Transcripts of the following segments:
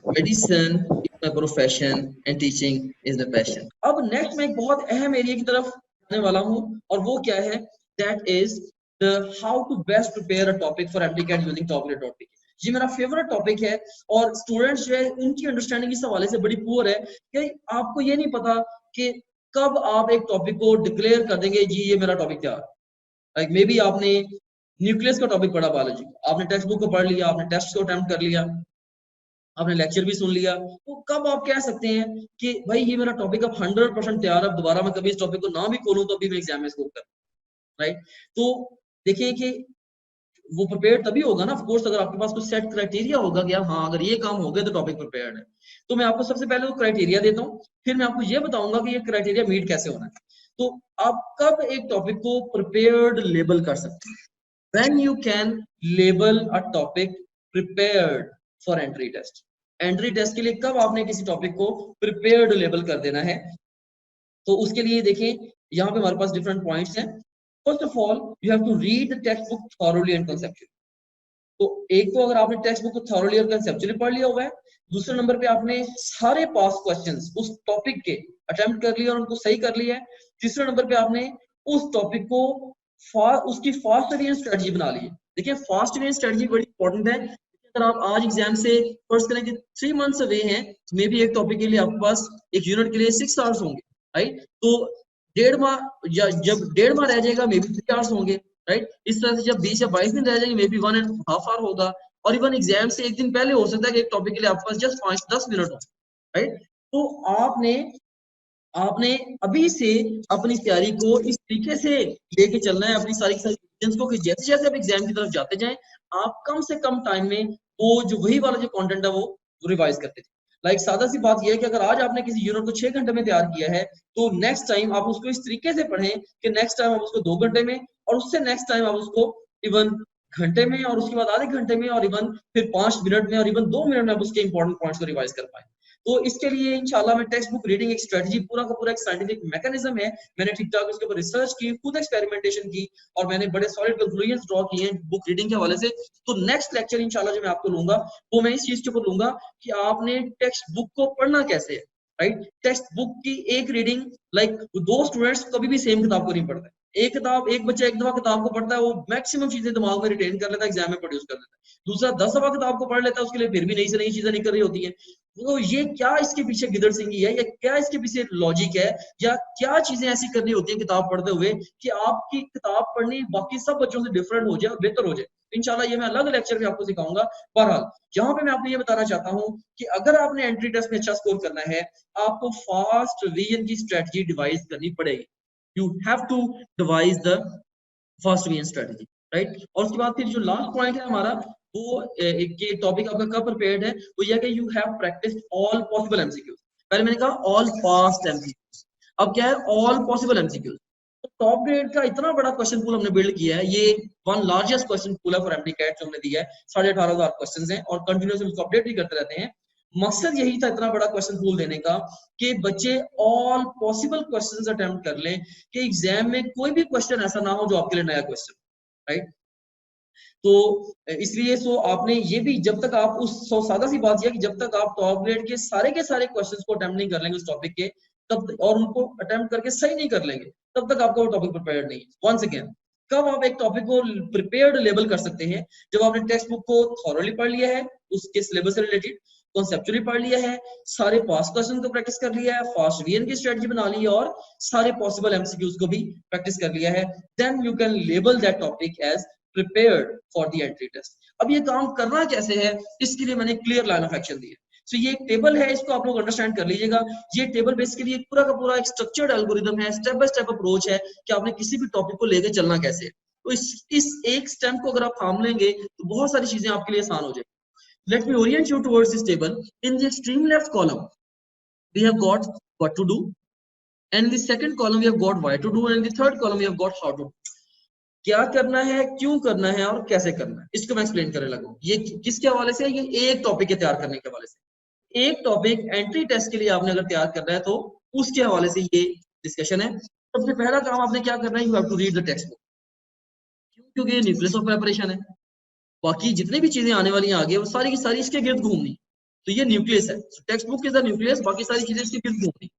Medicine is my profession and teaching is my passion. अब next मैं एक बहुत अहम एरिया की तरफ आने वाला हूँ, और वो क्या है, that is the how to best prepare a topic for applicant using template topic. ये मेरा फेवरेट टॉपिक है, और स्टूडेंट्स जो है उनकी अंडरस्टैंडिंग इस हवाले से बड़ी पुअर है कि आपको ये नहीं पता कि कब आप एक टॉपिक को डिक्लेयर कर देंगे जी ये मेरा टॉपिक क्या है। लाइक मे बी आपने न्यूक्लियस का टॉपिक पढ़ा बायोलॉजी, आपने टेक्स्ट बुक को पढ़ लिया, आपने टेस्ट को अटेम्प्ट कर लिया, आपने लेक्चर भी सुन लिया, तो कब आप कह सकते हैं कि भाई ये मेरा टॉपिक अब 100% तैयार है, दोबारा मैं कभी इस टॉपिक को ना भी खोलूं तो अभी मैं एग्जाम में स्कोर कर, राइट। तो देखिए कि वो प्रिपेयर्ड तभी होगा ना, ऑफ कोर्स, अगर आपके पास कुछ सेट क्राइटेरिया होगा कि हाँ अगर ये काम हो गया तो टॉपिक प्रिपेयर्ड है। तो मैं आपको सबसे पहले तो क्राइटेरिया देता हूँ, फिर मैं आपको ये बताऊंगा कि ये क्राइटेरिया मीट कैसे होना है। तो आप कब एक टॉपिक को प्रिपेयर्ड लेबल कर सकते हैं? when you can label a topic prepared for entry test। Entry test के लिए कब आपने किसी टॉपिक को प्रिपेयर्ड लेबल कर देना है? तो उसके लिए देखिए यहाँ पे हमारे पास डिफरेंट पॉइंट्स हैं। First of all you have to read the text book thoroughly and conceptually. तो एक तो अगर आपने टेक्स्ट बुक को थॉरोली और कंसेप्चुअली पढ़ लिया हुआ है, दूसरे नंबर पे आपने सारे पास क्वेश्चंस उस टॉपिक के अटेम्प्ट कर लिए और उनको सही कर लिया है, तीसरे नंबर पे आपने उस टॉपिक को उसकी फास्ट रिवीजन स्ट्रेटजी बना ली है। देखिए फास्ट रिवीजन स्ट्रेटजी बड़ी इंपॉर्टेंट है। अगर आप आज एग्जाम से फर्स्ट करें कि 3 मंथ्स अवे हैं, मे बी एक टॉपिक के लिए आपके पास एक यूनिट के लिए 6 आवर्स होंगे, राइट। तो 1.5 माह, जब 1.5 माह रह जाएगा मे बी 3 आवर्स होंगे, राइट। इस तरह से जब 20 या 22 दिन रह जाएंगे मे बी 1.5 आवर होगा, और इवन एग्जाम से एक दिन पहले हो सकता है कि एक टॉपिक के लिए आपके पास जस्ट 5-10 मिनट हो, राइट। तो आपने अभी से अपनी तैयारी को इस तरीके से लेके चलना है, अपनी सारी क्वेश्चंस को, कि जैसे जैसे आप एग्जाम की तरफ जाते जाएं आप कम से कम टाइम में वो जो वही वाला जो कंटेंट है वो रिवाइज करते थे। लाइक सादा सी बात यह है कि अगर आज आपने किसी यूनिट को 6 घंटे में तैयार किया है, तो नेक्स्ट टाइम आप उसको इस तरीके से पढ़ें कि नेक्स्ट टाइम आप उसको 2 घंटे में, और उससे नेक्स्ट टाइम आप उसको इवन घंटे में, और उसके बाद आधे घंटे में, और इवन फिर 5 मिनट में, और इवन 2 मिनट में आप उसके इंपॉर्टेंट पॉइंट्स को रिवाइज कर पाए। तो इसके लिए इंशाल्लाह मैं टेक्स्ट बुक रीडिंग एक स्ट्रेटजी, पूरा का पूरा एक साइंटिफिक मैकेनिज्म है, मैंने ठीक ठाक उसके ऊपर रिसर्च की, खुद एक्सपेरिमेंटेशन की, और मैंने बड़े सॉलिड कंक्लूजन ड्रॉ किए हैं बुक रीडिंग के हवाले से। तो नेक्स्ट लेक्चर इंशाल्लाह जो मैं आपको लूंगा वो मैं इस चीज के ऊपर लूंगा कि आपने टेक्स्ट बुक को पढ़ना कैसे है, राइट। टेक्स्ट बुक की एक रीडिंग, लाइक दो स्टूडेंट्स कभी भी सेम किताब को नहीं पढ़ते। एक बच्चा एक दफा किताब को पढ़ता है, वो मैक्सिमम चीजें दिमाग में रिटेन कर लेता है, एग्जाम में प्रोड्यूस कर लेता है। दूसरा 10 दफा किताब को पढ़ लेता है, उसके लिए फिर भी नई से नई चीजें निकल रही होती है। तो ये क्या इसके पीछे गिदड़ सिंगी है, या क्या इसके पीछे लॉजिक है, या क्या चीजें ऐसी करनी होती है किताब पढ़ते हुए कि आपकी किताब पढ़नी बाकी सब बच्चों से डिफरेंट हो जाए और बेहतर हो जाए। इंशाल्लाह ये मैं अलग लेक्चर में आपको सिखाऊंगा। बहरहाल यहाँ पे मैं आपको ये बताना चाहता हूँ कि अगर आपने एंट्री टेस्ट में अच्छा स्कोर करना है, आपको फास्ट रिवीजन की स्ट्रेटजी डिवाइस करनी पड़ेगी। You have to device the fast revision strategy, right. और उसके बाद फिर जो लास्ट पॉइंट है हमारा, वो ये टॉपिक आपका कब प्रिपेयर्ड है, वो यह कि you have practised all possible MCQs. पहले मैंने कहा ऑल पास्ट एमसीक्यूज, अब क्या है ऑल पॉसिबल एमसीक्यूज। तो टॉप ग्रेड का इतना बड़ा क्वेश्चन पूल हमने बिल्ड किया है, ये वन लार्जेस्ट क्वेश्चन पूल है फॉर एमडी कैट जो हमने दिया है। 18,500 क्वेश्चन हैं, और कंटिन्यूसली उसको अपडेट भी करते रहते हैं। मकसद यही था इतना बड़ा क्वेश्चन पूल देने का कि बच्चे ऑल पॉसिबल क्वेश्चंस अटेम्प्ट कर लें, कि एग्जाम में कोई भी क्वेश्चन ऐसा ना हो जो आपके लिए नया क्वेश्चन, राइट। तो इसलिए आपने ये भी, जब तक आप सादा सी बात यह कि जब तक आप टॉप ग्रेड के सारे क्वेश्चंस को अटेम्प्ट नहीं कर लेंगे उस टॉपिक के, तब और उनको अटेम्प्ट करके सही नहीं कर लेंगे, तब तक आपका वो टॉपिक प्रिपेयर्ड नहीं है। वंस अगेन, कब आप एक टॉपिक को प्रिपेयर्ड लेबल कर सकते हैं? जब आपने टेक्स्ट बुक को थॉरोली पढ़ लिया है, उसके सिलेबस से रिलेटेड कॉन्सेप्चुअली पढ़ लिया है, सारे पास क्वेश्चन को प्रैक्टिस कर लिया है, फास्ट रिवीजन की स्ट्रेटजी बना ली है, और सारे पॉसिबल एमसीक्यूज को भी प्रैक्टिस कर लिया है। Then you can label that topic as prepared for the entry test। अब ये काम करना कैसे है, इसके लिए मैंने क्लियर लाइन ऑफ एक्शन दी है। सो ये एक टेबल है, इसको आप लोग अंडरस्टैंड कर लीजिएगा। ये टेबल बेसिकली एक पूरा का पूरा एक स्ट्रक्चर्ड एल्गोरिथम है, स्टेप बाय स्टेप अप्रोच है कि आपने किसी भी टॉपिक को लेके चलना कैसे है। तो इस एक स्टेप को अगर आप थाम लेंगे तो बहुत सारी चीजें आपके लिए आसान हो जाएगी। Let me Orient you towards this table. In the extreme left column we have got what to do, and in the second column we have got why to do, and in the third column we have got how to do। क्या करना है, क्यों करना है, और कैसे करना है, इसको मैं एक्सप्लेन करने लगा। ये किसके हवाले से? ये एक टॉपिक के तैयार करने के हवाले से। एक टॉपिक एंट्री टेस्ट के लिए आपने अगर तैयार करना है तो उसके हवाले से ये डिस्कशन है। सबसे पहला काम आपने क्या करना है, you have to read the text book. क्योंकि ये न्यूक्लियस ऑफ प्रिपरेशन है, बाकी जितनी भी चीजें आने वाली हैं आगे वो सारी की सारी इसके गिर्द घूमनी। तो ये न्यूक्लियस है, text book is the nucleus, बाकी सारी चीजें इसकी गिर्द घूमती।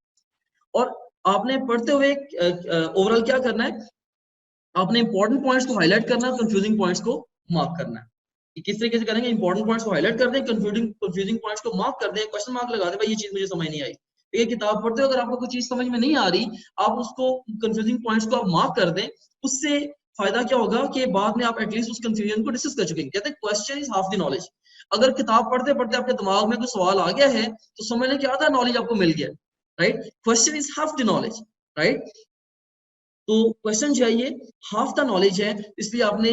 और आपने पढ़ते हुए ओवरऑल क्या करना है, आपने इंपॉर्टेंट पॉइंट्स को हाईलाइट करना है, कंफ्यूजिंग पॉइंट्स को मार्क करना है। कि किस तरीके से करेंगे, इंपॉर्टेंट पॉइंट्स को हाईलाइट कर दें, कंफ्यूजिंग पॉइंट्स को मार्क कर दें, क्वेश्चन मार्क लगा दें भाई ये चीज मुझे समझ नहीं आई। ये किताब पढ़ते हो अगर आपको कोई चीज समझ में नहीं आ रही, आप उसको कंफ्यूजिंग पॉइंट्स को आप मार्क कर दें, उससे फायदा क्या होगा कि बाद में आप एटलीस्ट उस कंफ्यूजन को डिस्कस कर चुके हैं। कहते हैं question is half the knowledge. अगर किताब पढ़ते पढ़ते आपके दिमाग में कोई सवाल आ गया है तो समझ लें कि आधा नॉलेज आपको मिल गया, right. Question is half the knowledge, right. तो क्वेश्चन जो है ये हाफ द नॉलेज है, इसलिए आपने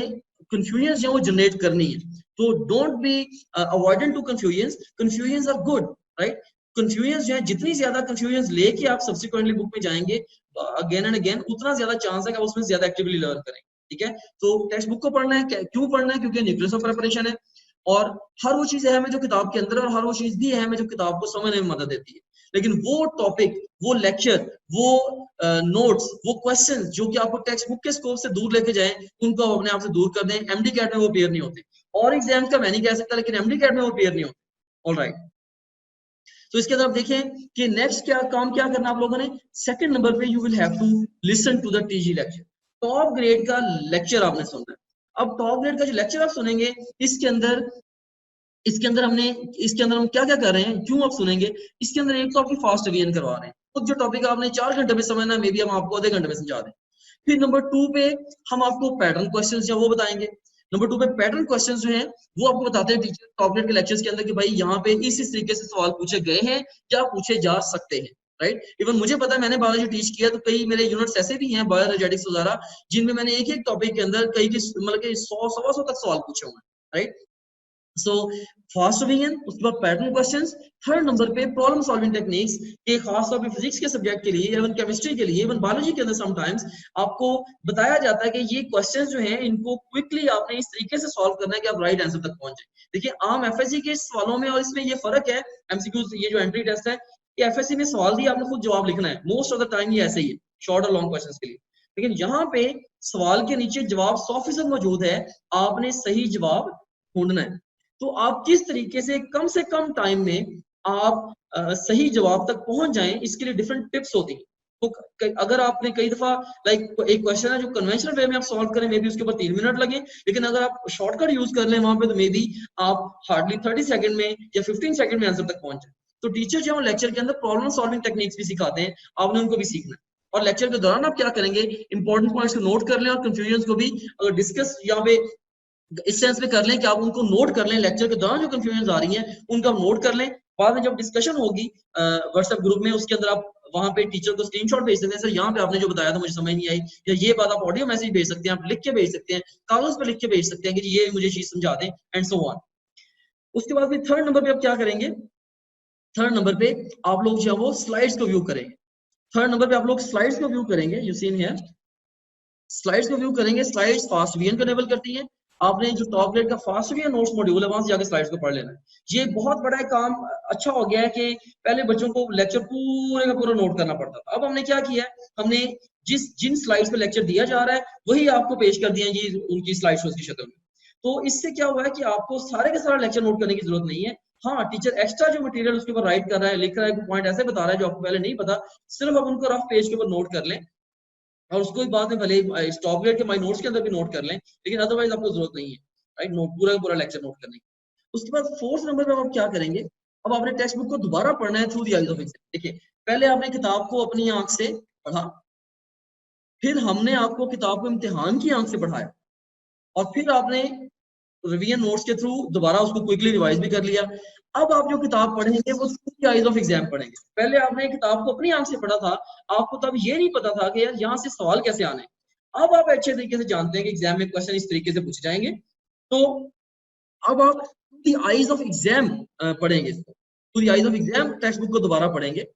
कंफ्यूजन जो है वो जनरेट करनी है। तो don't be avoidant to confusions, confusions are good, right. Confusions जो है, जितनी ज्यादा कंफ्यूजन्स लेके आप सब्सिक्वेंटली बुक में जाएंगे अगेन एंड अगेन, उतना ज्यादा चांस है कि आप उसमें ज्यादा एक्टिवली लर्न करें, ठीक है। तो टेक्स्ट बुक को पढ़ना है, क्यों पढ़ना है, क्योंकि न्यूक्लियस ऑफ प्रिपरेशन है, और हर वो चीज अहम है जो किताब के अंदर, और हर वो चीज भी अहम है जो किताब को समझने में मदद देती है। लेकिन वो टॉपिक, वो लेक्चर, वो नोट्स, वो क्वेश्चन जो कि आपको टेक्स्ट बुक के स्कोप से दूर लेके जाएं, उनको आप अपने आप से दूर कर दें। एमडी कैट में वो अपीयर नहीं होते, और एग्जाम का मैं नहीं कह सकता, लेकिन एमडी कैट में वो अपीयर नहीं होते। ऑलराइट, तो इसके अंदर आप देखें कि नेक्स्ट क्या काम क्या करना आप लोगों ने। सेकंड नंबर पे you will have to listen to the TG lecture. Top grade का लेक्चर आपने सुनना है। अब टॉप ग्रेड का जो लेक्चर आप सुनेंगे, इसके अंदर हम क्या क्या कर रहे हैं, क्यों आप सुनेंगे। इसके अंदर एक तो आपकी फास्ट रिवीजन करवा रहे हैं, तो जो टॉपिक आपने 4 घंटे में समझना है, मे बी हम आपको आधे घंटे में समझा दें। फिर नंबर 2 पे हम आपको पैटर्न क्वेश्चंस जो वो बताएंगे। नंबर 2 पे पैटर्न क्वेश्चंस जो हैं वो आपको बताते हैं टीचर टॉप ग्रेड के लेक्चर्स के अंदर कि भाई यहाँ पे इस तरीके से सवाल पूछे गए हैं या पूछे जा सकते हैं, राइट। इवन मुझे पता है, मैंने बायोलॉजी टीच किया, तो कई मेरे यूनिट्स ऐसे भी हैं बायोएनर्जेटिक्स वगैरह, जिनमें मैंने एक एक टॉपिक के अंदर कई मतलब कि 100 तक सवाल पूछे हुए हैं, राइट। सो फास्ट रिवीजन, उसके बाद पैटर्न क्वेश्चंस। थर्ड नंबर पे प्रॉब्लम सॉल्विंग टेक्निक्स, के खास तौर पे फिजिक्स के सब्जेक्ट के लिए, इवन केमिस्ट्री के लिए, इवन बायोलॉजी के अंदर समटाइम्स आपको बताया जाता है कि ये क्वेश्चंस जो हैं इनको क्विकली आपने इस तरीके से सॉल्व करना है कि आप राइट आंसर तक पहुंच जाए। देखिए आम एफएससी के सवालों में और इसमें ये फर्क है, एमसीक्यू ये जो एंट्री टेस्ट है, ये एफएससी में सवाल दिया आपने खुद जवाब लिखना है, मोस्ट ऑफ द टाइम ये ऐसे ही है शॉर्ट और लॉन्ग क्वेश्चंस के लिए। लेकिन यहाँ पे सवाल के नीचे जवाब 100% मौजूद है, आपने सही जवाब ढूंढना है। तो आप किस तरीके से कम टाइम में आप सही जवाब तक पहुंच जाएं, इसके लिए डिफरेंट टिप्स होती हैं। तो अगर आपने कई दफा लाइक एक क्वेश्चन है जो कन्वेंशनल वे में आप सॉल्व करें, मे बी उसके ऊपर 3 मिनट लगे, लेकिन अगर आप शॉर्टकट यूज कर लें वहां पे, तो मे बी आप हार्डली 30 सेकंड में या 15 सेकंड में आंसर तक पहुंच जाए। तो टीचर जो है लेक्चर के अंदर प्रॉब्लम सॉल्विंग टेक्निक्स भी सिखाते हैं, आपने उनको भी सीखना है। और लेक्चर के दौरान आप क्या करेंगे, इंपॉर्टेंट पॉइंट्स को नोट कर लें, और कंफ्यूजन को भी अगर डिस्कस यहाँ पे इस सेंस में कर लें कि आप उनको नोट कर लें, लेक्चर के दौरान जो कंफ्यूजन आ रही हैं उनको आप नोट कर लें। बाद में जब डिस्कशन होगी व्हाट्सएप ग्रुप में, उसके अंदर आप वहां पे टीचर को स्क्रीनशॉट भेज सकते हैं, सर यहाँ पे आपने जो बताया था मुझे समझ नहीं आई, या ये बात आप ऑडियो मैसेज भेज सकते हैं, आप लिख के भेज सकते हैं, कागज पर लिख के भेज सकते हैं कि ये मुझे चीज समझा दें, एंड सो ऑन। उसके बाद फिर थर्ड नंबर पे आप क्या करेंगे, थर्ड नंबर पे आप लोग जो है वो स्लाइड्स को व्यू करेंगे। थर्ड नंबर पे आप लोग स्लाइड्स को व्यू करेंगे, यू सीन हियर, स्लाइड्स को व्यू करेंगे। स्लाइड्स फास्ट रिवीजन को एनेबल करती है। आपने जो टॉप ग्रेड का फास्ट रिवीजन नोट्स मॉड्यूल है वहां से जाकर स्लाइड्स को पढ़ लेना है। ये बहुत बड़ा काम अच्छा हो गया है कि पहले बच्चों को लेक्चर पूरे का पूरा नोट करना पड़ता था। अब हमने क्या किया है, हमने जिन स्लाइड्स पे लेक्चर दिया जा रहा है वही आपको पेश कर दिया जी उनकी स्लाइड शोज की शक्ल में। तो इससे क्या हुआ है कि आपको सारे के सारा लेक्चर नोट करने की जरूरत नहीं है। हाँ, टीचर एक्स्ट्रा जो मटेरियल उसके ऊपर राइट कर रहा है, लिख रहा है, पॉइंट ऐसे बता रहा है जो आपको पहले नहीं पता, सिर्फ आप उनको रफ पेज के ऊपर नोट कर लें, और उसको भी बाद में भले स्टॉप ग्रेड के माई नोट्स के अंदर भी नोट कर लें, लेकिन अदरवाइज आपको जरूरत नहीं है, राइट, नोट पूरा का पूरा लेक्चर नोट करने की। उसके बाद फोर्थ नंबर पे आप क्या करेंगे, अब आपने टेक्स्ट बुक को दोबारा पढ़ना है through the eyes of exam. देखिए पहले आपने किताब को अपनी आंख से पढ़ा, फिर हमने आपको किताब को इम्तिहान की आंख से पढ़ाया, और फिर आपने रिवीजन नोट्स के थ्रू दोबारा उसको क्विकली रिवाइज भी कर लिया। अब आप जो किताब पढ़ेंगे वो through the eyes of exam पढ़ेंगे। पहले आपने किताब को अपनी आंख से पढ़ा था, आपको तब ये नहीं पता था कि यार यहाँ से सवाल कैसे आने। अब आप अच्छे तरीके से जानते हैं कि एग्जाम में क्वेश्चन इस तरीके से पूछे जाएंगे, तो अब आप to the eyes of exam पढ़ेंगे, to the eyes of exam text book को दोबारा पढ़ेंगे।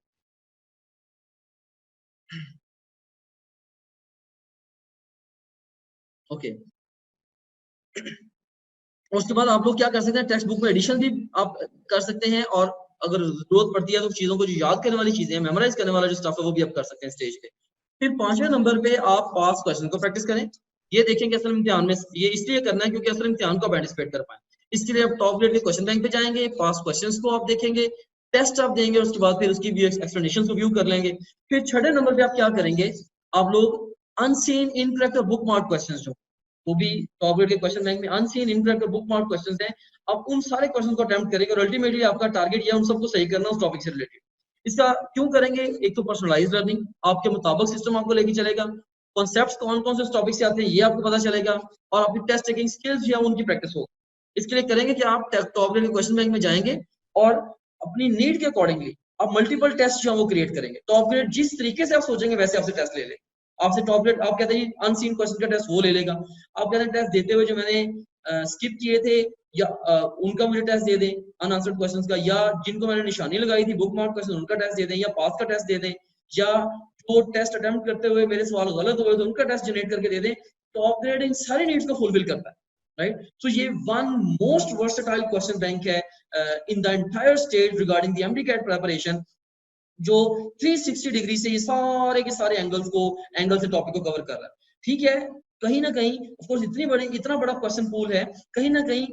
ओके, उसके बाद आप लोग क्या कर सकते हैं, टेक्स्ट बुक में एडिशन भी आप कर सकते हैं, और अगर जरूरत पड़ती है तो चीजों को जो याद करने वाली चीजें हैं, मेमोराइज करने वाला जो स्टफ है वो भी आप कर सकते हैं स्टेज पे। फिर 5वें नंबर पे आप पास क्वेश्चन को प्रैक्टिस करें। ये देखें कि असल इम्तिहान में ये इसलिए करना है क्योंकि असल इम्तिहान को आप एंटिसिपेट कर पाए। इसके लिए आप टॉप ग्रेड के क्वेश्चन बैंक पे जाएंगे, पास क्वेश्चंस को आप देखेंगे, टेस्ट आप देंगे, उसके बाद फिर उसकी भी एक्सप्लेनेशन को व्यू कर लेंगे। फिर छठे नंबर पे आप क्या करेंगे, आप लोग अनसीन इनकरेक्ट और बुक मार्क क्वेश्चन जो वो भी टॉप ग्रेड के क्वेश्चन बैंक में अनसीन इनकरेक्ट और बुक मार्क क्वेश्चन हैं, आप उन सारे क्वेश्चन को अटेम्प्ट करेंगे और अल्टीमेटली आपका टारगेट ये उन सबको सही करना उस टॉपिक से रिलेटेड। इसका क्यों करेंगे, एक तो पर्सनलाइज लर्निंग, आपके मुताबिक सिस्टम आपको लेके चलेगा, कॉन्सेप्ट्स कौन कौन से उस टॉपिक से आते हैं ये आपको पता चलेगा, और आपकी टेस्ट टेकिंग स्किल्स जो है उनकी प्रैक्टिस होगी। इसके लिए करेंगे कि आप टॉप ग्रेड के क्वेश्चन बैंक में जाएंगे और अपनी नीड के अकॉर्डिंगली आप मल्टीपल टेस्ट जो है वो क्रिएट करेंगे। टॉप ग्रेड जिस तरीके से आप सोचेंगे वैसे आपसे टेस्ट ले ले, आपसे टॉप ग्रेड आप कहते हैं अनसीन क्वेश्चन का टेस्ट वो ले लेगा, आप कहते हैं टेस्ट देते हुए जो मैंने स्किप किए थे या उनका मुझे टेस्ट दे दें अनआंसर्ड क्वेश्चंस का, या जिनको मैंने निशानी लगाई थी बुक मार्क क्वेश्चन उनका टेस्ट दे दें, या पास का टेस्ट दे दें, या जो टेस्ट अटेम्प्ट करते हुए मेरे सवाल गलत हुए तो उनका टेस्ट जनरेट करके दे दें। टॉप ग्रेड इन सारी नीड्स को फुलफिल करता है, राइट। सो ये one most versatile question bank है in the entire state regarding the MD CAT preparation, जो 360 डिग्री से ये सारे के सारे एंगल से टॉपिक को कवर कर रहा है। ठीक है, कहीं ना कहीं ऑफ कोर्स इतना बड़ा क्वेश्चन पूल है, कहीं ना कहीं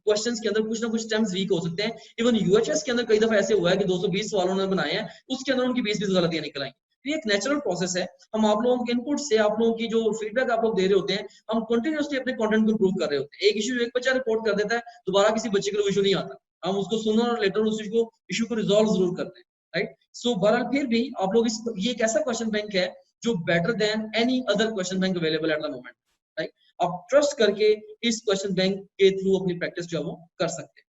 क्वेश्चंस के अंदर कुछ ना कुछ स्टेम्स वीक हो सकते हैं। इवन यूएचएस के अंदर कई दफा ऐसे हुआ है कि 220 सवालों ने बनाए हैं, उसके अंदर उनकी 20 गलतियां निकल आई। तो ये एक नेचुरल प्रोसेस है, हम आप लोगों के इनपुट से, आप लोगों की जो फीडबैक आप लोग दे रहे होते हैं, हम कंटिन्यूअसली अपने कंटेंट को इंप्रूव कर रहे होते हैं। एक इशू एक बच्चा रिपोर्ट कर देता है, दोबारा किसी बच्चे के लिए इशू नहीं आता, हम उसको सुनर और लेटर उस इशू को रिजॉल्व जरूर करते हैं, राइट। सो बहरहाल फिर भी आप लोग ये एक ऐसा क्वेश्चन बैंक है जो better than any other question bank available at the moment, right. आप ट्रस्ट करके इस क्वेश्चन बैंक के थ्रू अपनी प्रैक्टिस जो है वो कर सकते हैं,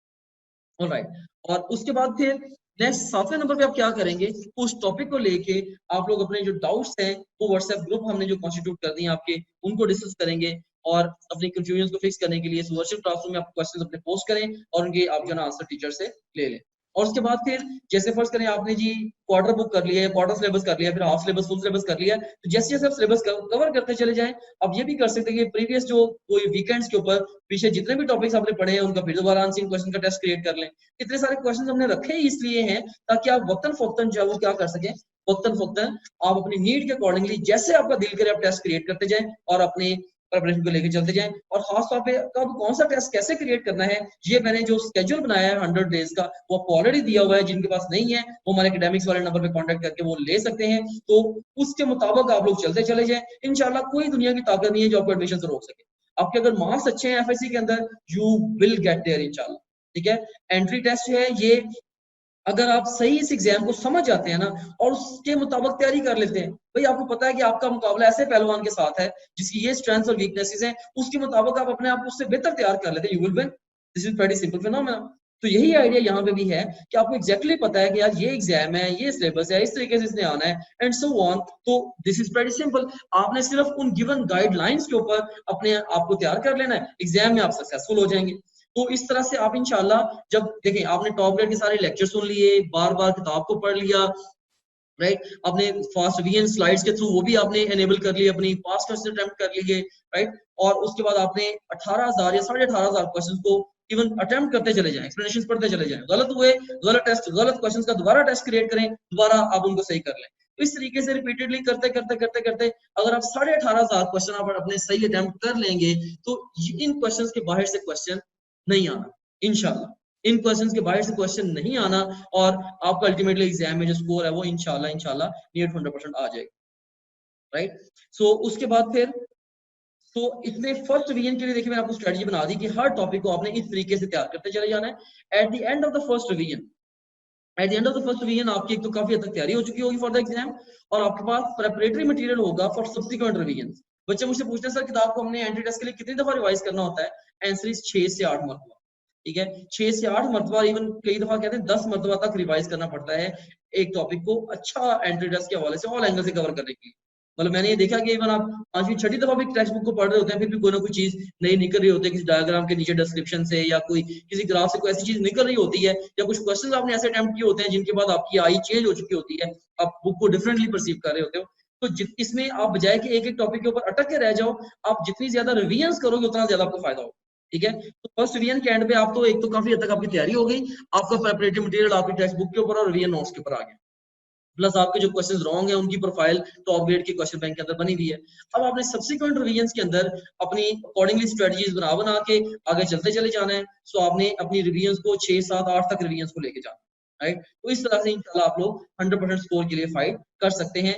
ऑलराइट। और उसके बाद फिर नेक्स्ट 7वें नंबर पे आप क्या करेंगे, उस टॉपिक को लेके आप लोग अपने जो डाउट्स हैं वो व्हाट्सएप ग्रुप हमने जो कॉन्स्टिट्यूट कर दिए आपके, उनको डिस्कस करेंगे और अपनी कंफ्यूजन को फिक्स करने के लिए वर्चुअल क्लासरूम में आप क्वेश्चंस अपने पोस्ट करें और उनके आप जो ना आंसर टीचर से ले लें। और उसके बाद फिर जैसे फर्स्ट करें आपने जी क्वार्टर बुक कर लिया है, क्वार्टर सिलेबस कर लिया, फिर हाफ सिलेबस फुल सिलेबस कर लिया, तो जैसे जैसे आप सिलेबस कवर करते चले जाएं, अब ये भी कर सकते हैं कि प्रीवियस जो कोई वीकेंड्स के ऊपर पीछे जितने भी टॉपिक्स आपने पढ़े हैं उनका फिर दोबारा आंसरिंग क्वेश्चन का टेस्ट क्रिएट कर लें। इतने सारे क्वेश्चन हमने रखे ही इसलिए हैं ताकि आप वक्तन फोक्तन जो है वो क्या कर सकें, वक्तन फोक्तन आप अपनी नीड के अकॉर्डिंगली जैसे आपका दिल करे आप टेस्ट क्रिएट करते जाएं और अपने प्रिपरेशन को लेकर चलते जाएं। और खास तौर पे कब कौन सा टेस्ट कैसे क्रिएट करना है, ये मैंने जो स्केड्यूल बनाया है 100 डेज का वो आपको ऑलरेडी दिया हुआ है, जिनके पास नहीं है वो हमारे एकेडमिक्स वाले नंबर पे कांटेक्ट करके वो ले सकते हैं। तो उसके मुताबिक आप लोग चलते चले जाएं, इंशाल्लाह कोई दुनिया की ताकत नहीं है जो आपको एडमिशन से रोक सके। आपके अगर मार्क्स अच्छे हैं एफएससी के अंदर, यू विल गेट देयर इंशाल्लाह, ठीक है। एंट्री टेस्ट है ये, अगर आप सही इस एग्जाम को समझ जाते हैं ना और उसके मुताबिक तैयारी कर लेते हैं, भाई आपको पता है कि आपका मुकाबला ऐसे पहलवान के साथ है जिसकी ये स्ट्रेंथ्स और वीकनेसेस हैं, उसके मुताबिक आप अपने आप को उससे बेहतर तैयार कर लेते हैं, you will win. This is very simple phenomena. तो यही आइडिया यहाँ पे भी है कि आपको एग्जैक्टली पता है कि यार ये एग्जाम है, ये सिलेबस है, इस तरीके से इसने आना है एंड सो ऑन। तो दिस इज वेरी सिंपल, आपने सिर्फ उन गिवन गाइडलाइंस के ऊपर अपने आप को तैयार कर लेना है, एग्जाम में आप सक्सेसफुल हो जाएंगे। तो इस तरह से आप इंशाल्लाह जब देखें आपने टॉप ग्रेड के सारे लेक्चर सुन लिए, बार बार किताब को पढ़ लिया, राइट, अपने फास्ट रिवीजन स्लाइड्स के थ्रू वो भी आपने एनेबल कर लिए, अपनी पास्ट क्वेश्चन अटेम्प्ट कर लिए, राइट। और उसके बाद आपने 18,000 या 18,500 क्वेश्चंस को इवन अटेम्प्ट करते चले जाएं, एक्सप्लेनेशंस पढ़ते चले जाएं, गलत हुए गलत टेस्ट गलत क्वेश्चंस का दोबारा टेस्ट क्रिएट करें, दोबारा आप उनको सही कर लें। तो इस तरीके से रिपीटेडली करते करते करते करते अगर आप 18,500 क्वेश्चन आप अपने सही अटेम्प्ट कर लेंगे तो इन क्वेश्चंस के बाहर से क्वेश्चन नहीं आना इंशाल्लाह, इन क्वेश्चंस के बाहर से क्वेश्चन नहीं आना और आपका अल्टीमेटली एग्जाम में जो स्कोर है वो इंशाल्लाह नियर 100% आ जाएगा, राइट। सो उसके बाद फिर तो इतने फर्स्ट रिवीजन के लिए देखिए मैंने आपको स्ट्रेटजी बना दी कि हर टॉपिक को आपने इस तरीके से तैयार करते चले जाना है। At the end of the first revision, at the end of the first revision आपकी एक तो काफी हद तक तैयारी हो चुकी होगी फॉर द एग्जाम और आपके पास प्रिपरेटरी मटेरियल होगा फॉर सब्सिक्वेंट रिवीजन। बच्चे मुझसे पूछते हैं सर किताब को हमने एंट्री टेस्ट के लिए कितनी दफा रिवाइज करना होता है, आंसर इज 6 से 8 मरतबा, ठीक है। 6 से 8 मरतबा, इवन कई दफा कहते हैं 10 मरतबा तक रिवाइज करना पड़ता है एक टॉपिक को अच्छा एंट्री टेस्ट के हवाले से ऑल एंगल से कवर करने के लिए। मतलब मैंने ये देखा कि इवन आप 5वीं 6ठी दफा भी टेक्स्ट बुक को पढ़ रहे होते हैं फिर भी कोई ना कोई चीज नई निकल रही होती है, किसी डायग्राम के नीचे डिस्क्रिप्शन से या कोई किसी ग्राफ से कोई ऐसी चीज निकल रही होती है या कुछ क्वेश्चंस आपने ऐसे अटेम्प्ट किए होते हैं जिनके बाद आपकी आई चेंज हो चुकी होती है, आप बुक को डिफरेंटली परसीव कर रहे होते हो। तो इसमें आप बजाय कि एक एक टॉपिक के ऊपर अटक के रह जाओ, आप जितनी ज्यादा रिवीजन करोगे उतना ज्यादा आपको फायदा होगा, ठीक है। तो फर्स्ट रिवीजन के एंड पे आप तो एक तो काफी हद तक आपकी तैयारी हो गई, आपका प्रिपरेटरी मटेरियल आपकी टेक्स्ट बुक के ऊपर और रिवीजन नोट्स के ऊपर आ गया। प्लस आपके जो क्वेश्चंस रॉन्ग है उनकी प्रोफाइल टॉप ग्रेड के क्वेश्चन बैंक के अंदर बनी हुई है। अब आपने सब्सिक्वेंट रिवीजन्स के अंदर अपनी अकॉर्डिंगली स्ट्रेटजीज बना के आगे चलते चले जाना है। सो आपने अपनी रिवीजन्स को 6, 7, 8 तक रिवीजन्स को लेके जाना, राइट। तो इस तरह से इंशाल्लाह आप लोग 100% स्कोर के लिए फाइट कर सकते हैं।